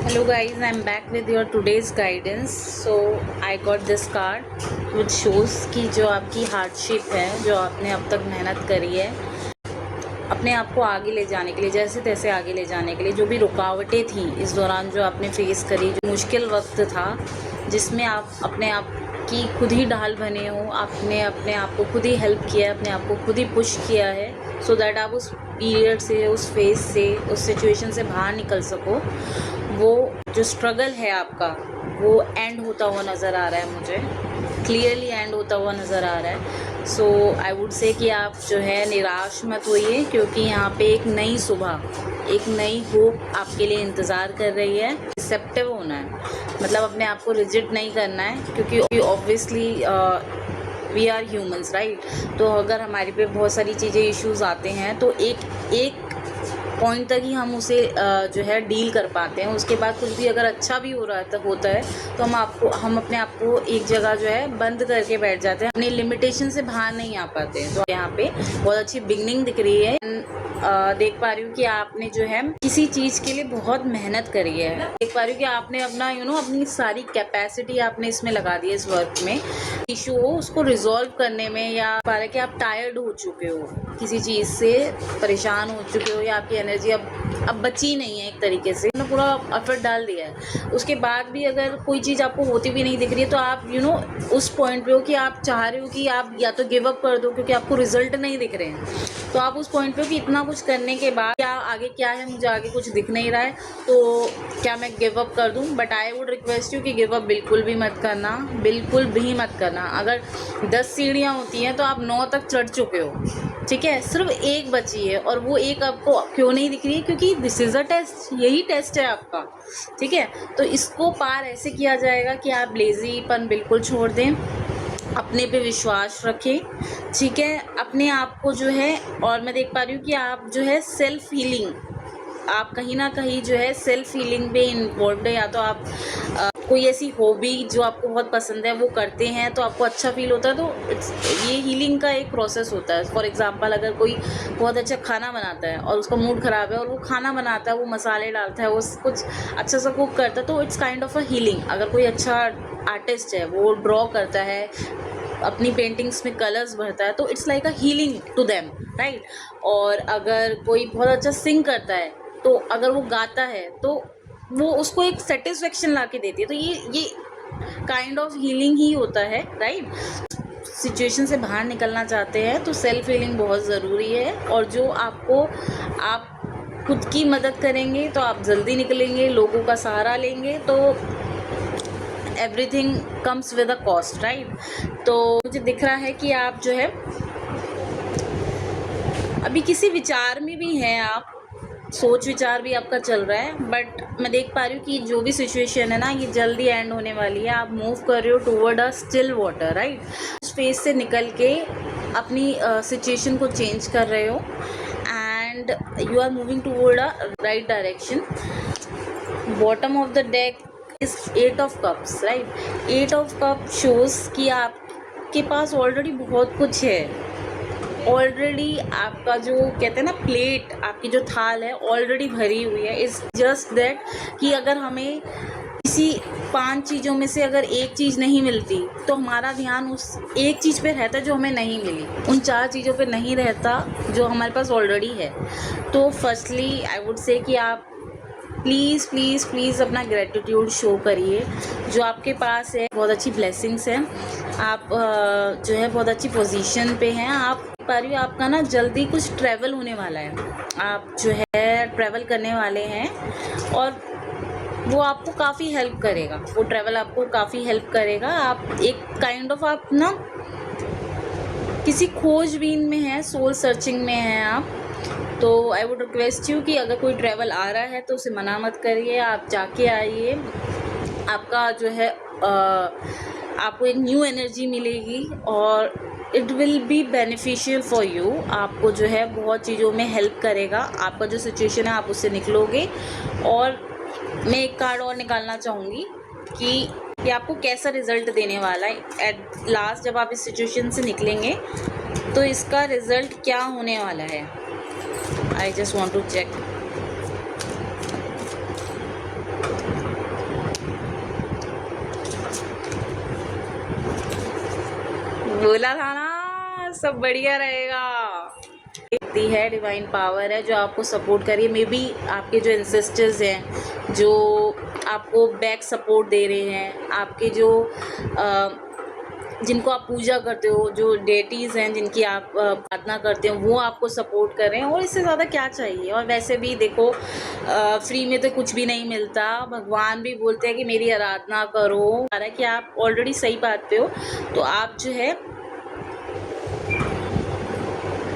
Hello guys, I'm back with your today's guidance. So I got this card which shows कि जो आपकी hardship है, जो आपने अब तक मेहनत करी है अपने आप को आगे ले जाने के लिए, जैसे तैसे आगे ले जाने के लिए, जो भी रुकावटें थी इस दौरान जो आपने फेस करी, जो मुश्किल वक्त था जिसमें आप अपने आप की खुद ही ढाल बने हो, आपने अपने आप को खुद ही हेल्प किया है, अपने आप को खुद ही पुश किया है सो दैट आप उस पीरियड से, उस फेज से, उस सिचुएशन से बाहर निकल सको। वो जो स्ट्रगल है आपका वो एंड होता हुआ नज़र आ रहा है, मुझे क्लियरली एंड होता हुआ नज़र आ रहा है। सो आई वुड से कि आप जो है निराश मत होइए, क्योंकि यहाँ पे एक नई सुबह, एक नई होप आपके लिए इंतज़ार कर रही है। रिसेप्टिव होना है, मतलब अपने आप को रिजिड नहीं करना है, क्योंकि obviously we are humans right. तो अगर हमारे पे बहुत सारी चीज़ें इश्यूज आते हैं तो एक पॉइंट तक ही हम उसे जो है डील कर पाते हैं। उसके बाद कुछ भी अगर अच्छा भी होता है तो हम अपने आप को एक जगह जो है बंद करके बैठ जाते हैं, अपनी लिमिटेशन से बाहर नहीं आ पाते हैं। तो यहाँ पे बहुत अच्छी बिगनिंग दिख रही है। देख पा रही हूँ कि आपने जो है किसी चीज़ के लिए बहुत मेहनत करी है। देख पा रही हूँ कि आपने अपना अपनी सारी कैपेसिटी आपने इसमें लगा दी है, इस वर्क में। इशू हो उसको रिजॉल्व करने में, या पा रहे कि आप टायर्ड हो चुके हो, किसी चीज़ से परेशान हो चुके हो, या आपकी एनर्जी अब बची नहीं है एक तरीके से, आपने पूरा एफर्ट डाल दिया है। उसके बाद भी अगर कोई चीज़ आपको होती भी नहीं दिख रही है तो आप उस पॉइंट पे हो कि आप चाह रहे हो कि आप या तो गिव अप कर दो, क्योंकि आपको रिजल्ट नहीं दिख रहे हैं। तो आप उस पॉइंट पे हो कि इतना कुछ करने के बाद क्या है, मुझे आगे कुछ दिख नहीं रहा है, तो क्या मैं गिव अप कर दूं? But I would request you कि गिव अप बिल्कुल भी मत करना, बिल्कुल भी मत करना। अगर 10 सीढ़ियाँ होती हैं तो आप 9 तक चढ़ चुके हो, ठीक है, सिर्फ एक बची है, और वो एक आपको क्यों नहीं दिख रही है? क्योंकि दिस इज़ अ टेस्ट, यही टेस्ट है आपका, ठीक है। तो इसको पार ऐसे किया जाएगा कि आप लेज़ीपन बिल्कुल छोड़ दें, अपने पे विश्वास रखें, ठीक है, अपने आप को जो है। और मैं देख पा रही हूँ कि आप जो है सेल्फ हीलिंग, आप कहीं ना कहीं जो है सेल्फ हीलिंग पे इन्वॉल्व है, या तो आप कोई ऐसी हॉबी जो आपको बहुत पसंद है वो करते हैं तो आपको अच्छा फील होता है, तो ये हीलिंग का एक प्रोसेस होता है। फॉर एग्जांपल, अगर कोई बहुत अच्छा खाना बनाता है और उसका मूड ख़राब है और वो खाना बनाता है, वो मसाले डालता है, वो कुछ अच्छा सा कुक करता है, तो it's kind of a healing. अगर कोई अच्छा आर्टिस्ट है, वो ड्रॉ करता है, अपनी पेंटिंग्स में कलर्स भरता है, तो it's like a healing to them, right. और अगर कोई बहुत अच्छा सिंग करता है, तो अगर वो गाता है तो वो उसको एक सेटिस्फेक्शन ला के देती है, तो ये काइंड ऑफ हीलिंग ही होता है, राइट। सिचुएशन से बाहर निकलना चाहते हैं तो सेल्फ हीलिंग बहुत ज़रूरी है, और जो आप खुद की मदद करेंगे तो आप जल्दी निकलेंगे, लोगों का सहारा लेंगे तो everything comes with a cost, right. तो मुझे दिख रहा है कि आप जो है अभी किसी विचार में भी हैं, आप सोच विचार भी आपका चल रहा है, बट मैं देख पा रही हूँ कि जो भी सिचुएशन है ना, ये जल्दी एंड होने वाली है। आप मूव कर रहे हो टूवर्ड अ स्टिल वाटर, राइट। उस फेज से निकल के अपनी सिचुएशन को चेंज कर रहे हो, and you are moving toward a right direction. Bottom of the deck is 8 of cups, right. 8 of cup shows कि आपके पास ऑलरेडी बहुत कुछ है, ऑलरेडी आपका जो कहते हैं ना प्लेट, आपकी जो थाल है ऑलरेडी भरी हुई है। इट्स जस्ट दैट कि अगर हमें किसी 5 चीज़ों में से अगर एक चीज़ नहीं मिलती तो हमारा ध्यान उस एक चीज़ पे रहता जो हमें नहीं मिली, उन 4 चीज़ों पे नहीं रहता जो हमारे पास ऑलरेडी है। तो फर्स्टली आई वुड से कि आप प्लीज़ प्लीज़ प्लीज़ अपना ग्रेटिट्यूड शो करिए। जो आपके पास है बहुत अच्छी ब्लेसिंग्स हैं, आप जो है बहुत अच्छी पोजीशन पे हैं। आप पा रही हो आपका ना जल्दी कुछ ट्रैवल होने वाला है, आप जो है ट्रैवल करने वाले हैं, और वो आपको काफ़ी हेल्प करेगा, वो ट्रैवल आपको काफ़ी हेल्प करेगा। आप एक काइंड ऑफ आप ना किसी खोजबीन में हैं, सोल सर्चिंग में हैं आप। तो आई वुड रिक्वेस्ट यू कि अगर कोई ट्रैवल आ रहा है तो उसे मना मत करिए, आप जाके आइए। आपका जो है आपको एक न्यू एनर्जी मिलेगी और it will be beneficial for you. आपको जो है बहुत चीज़ों में हेल्प करेगा, आपका जो सिचुएशन है आप उससे निकलोगे। और मैं एक कार्ड और निकालना चाहूँगी कि ये आपको कैसा रिज़ल्ट देने वाला है एट लास्ट, जब आप इस सिचुएशन से निकलेंगे तो इसका रिज़ल्ट क्या होने वाला है। I just want to check. बोला था ना सब बढ़िया रहेगा। शक्ति है, डिवाइन पावर है जो आपको सपोर्ट करिए। मे बी आपके जो एंसेस्टर्स हैं जो आपको बैक सपोर्ट दे रहे हैं, आपके जो जिनको आप पूजा करते हो, जो डेटीज़ हैं जिनकी आप प्रार्थना करते हो, वो आपको सपोर्ट कर रहे हैं। और इससे ज़्यादा क्या चाहिए। और वैसे भी देखो फ्री में तो कुछ भी नहीं मिलता। भगवान भी बोलते हैं कि मेरी आराधना करो। कि आप ऑलरेडी सही बात पे हो, तो आप जो है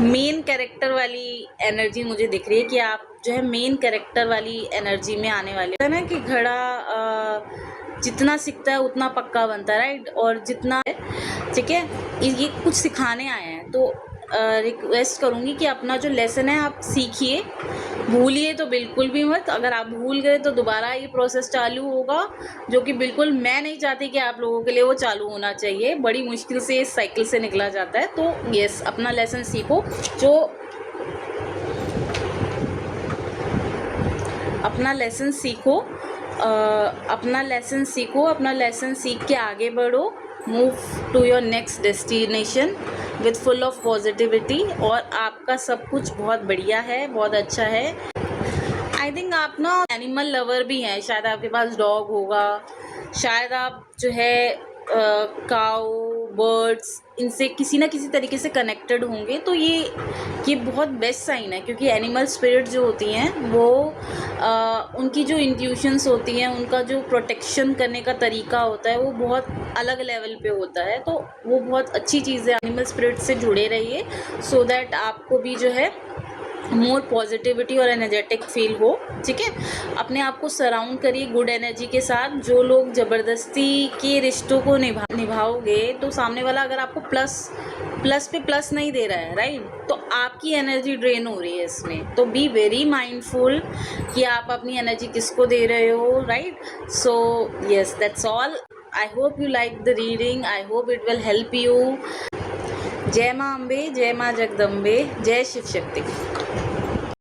मेन कैरेक्टर वाली एनर्जी मुझे दिख रही है कि आप जो है मेन कैरेक्टर वाली एनर्जी में आने वाले है ना। कि घड़ा जितना सीखता है उतना पक्का बनता है, राइट। और जितना ठीक है, ये कुछ सिखाने आए हैं। तो रिक्वेस्ट करूँगी कि अपना जो लेसन है आप सीखिए, भूलिए तो बिल्कुल भी मत। अगर आप भूल गए तो दोबारा ये प्रोसेस चालू होगा, जो कि बिल्कुल मैं नहीं चाहती कि आप लोगों के लिए वो चालू होना चाहिए। बड़ी मुश्किल से इस साइकिल से निकला जाता है। तो यस, अपना लेसन सीखो। जो अपना लेसन सीखो, अपना लेसन सीख के आगे बढ़ो। Move to your next destination with full of positivity. और आपका सब कुछ बहुत बढ़िया है, बहुत अच्छा है। आई थिंक आप ना एनिमल लवर भी हैं। शायद आपके पास डॉग होगा, शायद आप जो है काऊ, बर्ड्स, इनसे किसी ना किसी तरीके से कनेक्टेड होंगे। तो ये बहुत बेस्ट साइन है, क्योंकि एनिमल स्पिरिट जो होती हैं वो उनकी जो इंट्यूशंस होती हैं, उनका जो प्रोटेक्शन करने का तरीका होता है वो बहुत अलग लेवल पे होता है। तो वो बहुत अच्छी चीज़ है। एनिमल स्पिरिट से जुड़े रहिए, सो दैट आपको भी जो है मोर पॉजिटिविटी और एनर्जेटिक फील हो। ठीक है, अपने आप को सराउंड करिए गुड एनर्जी के साथ। जो लोग ज़बरदस्ती के रिश्तों को निभाओगे तो सामने वाला अगर आपको प्लस पे प्लस नहीं दे रहा है, राइट, तो आपकी एनर्जी ड्रेन हो रही है इसमें। तो बी वेरी माइंडफुल कि आप अपनी एनर्जी किसको दे रहे हो, right. So yes, that's all. I hope you like the reading, I hope it will help you. जय माँ अम्बे, जय माँ जगदम्बे, जय शिव शक्ति।